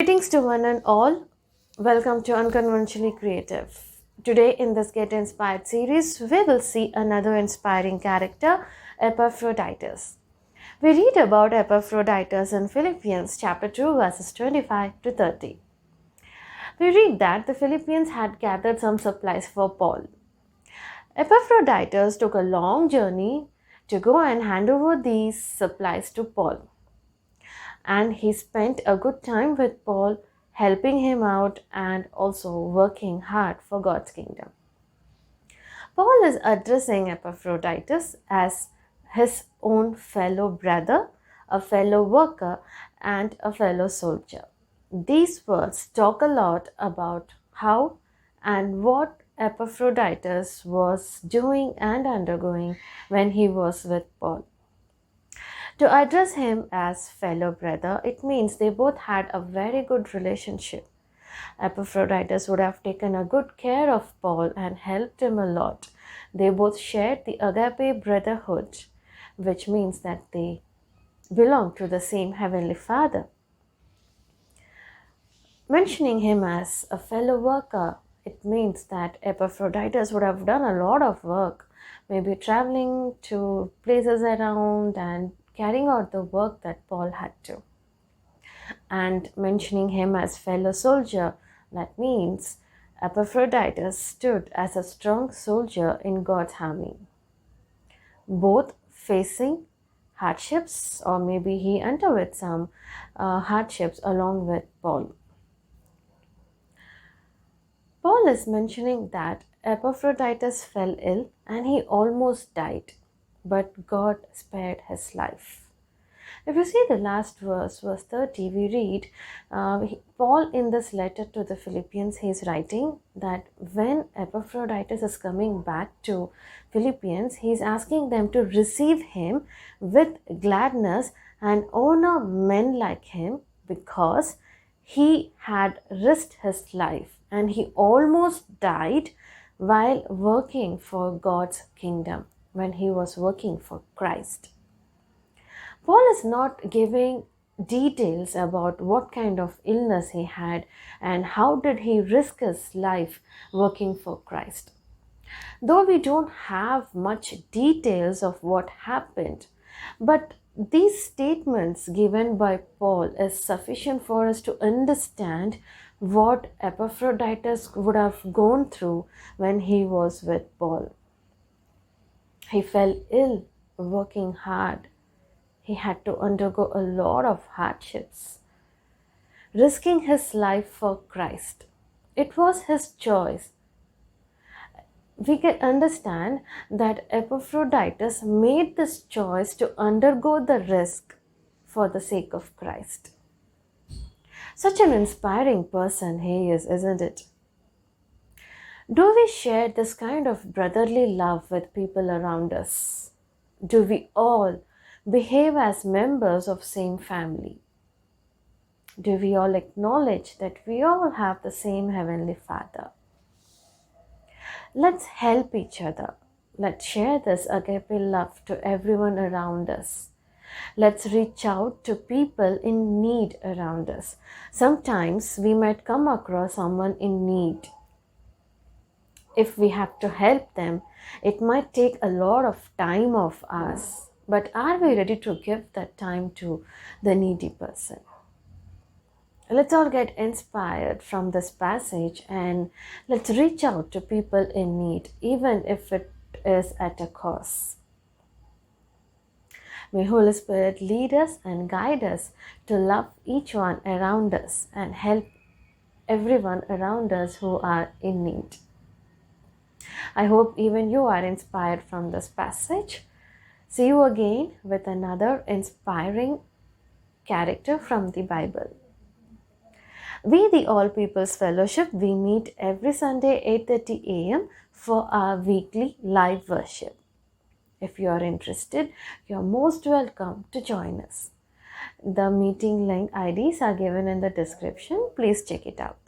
Greetings to one and all. Welcome to Unconventionally Creative. Today, in this Get Inspired series, we will see another inspiring character, Epaphroditus. We read about Epaphroditus in Philippians chapter 2, verses 25 to 30. We read that the Philippians had gathered some supplies for Paul. Epaphroditus took a long journey to go and hand over these supplies to Paul. And he spent a good time with Paul, helping him out and also working hard for God's kingdom. Paul is addressing Epaphroditus as his own fellow brother, a fellow worker, and a fellow soldier. These words talk a lot about how and what Epaphroditus was doing and undergoing when he was with Paul. To address him as fellow brother, it means they both had a very good relationship. Epaphroditus would have taken a good care of Paul and helped him a lot. They both shared the agape brotherhood, which means that they belong to the same Heavenly Father. Mentioning him as a fellow worker, it means that Epaphroditus would have done a lot of work, maybe traveling to places around and carrying out the work that Paul had to. And mentioning him as fellow soldier, that means Epaphroditus stood as a strong soldier in God's army, both facing hardships, or maybe he underwent some hardships along with Paul. Paul is mentioning that Epaphroditus fell ill and he almost died, but God spared his life. If you see the last verse, verse 30, we read, Paul in this letter to the Philippians, he is writing that when Epaphroditus is coming back to Philippians, he is asking them to receive him with gladness and honor men like him, because he had risked his life and he almost died while working for God's kingdom, when he was working for Christ. Paul is not giving details about what kind of illness he had and how did he risk his life working for Christ. Though we don't have much details of what happened, but these statements given by Paul is sufficient for us to understand what Epaphroditus would have gone through when he was with Paul. He fell ill, working hard. He had to undergo a lot of hardships, risking his life for Christ. It was his choice. We can understand that Epaphroditus made this choice to undergo the risk for the sake of Christ. Such an inspiring person he is, isn't it? Do we share this kind of brotherly love with people around us? Do we all behave as members of same family? Do we all acknowledge that we all have the same Heavenly Father? Let's help each other. Let's share this agape love to everyone around us. Let's reach out to people in need around us. Sometimes we might come across someone in need. If we have to help them, it might take a lot of time of us. But are we ready to give that time to the needy person? Let's all get inspired from this passage and let's reach out to people in need, even if it is at a cost. May Holy Spirit lead us and guide us to love each one around us and help everyone around us who are in need. I hope even you are inspired from this passage. See you again with another inspiring character from the Bible. We, the All People's Fellowship, we meet every Sunday 8:30 a.m. for our weekly live worship. If you are interested, you are most welcome to join us. The meeting link IDs are given in the description. Please check it out.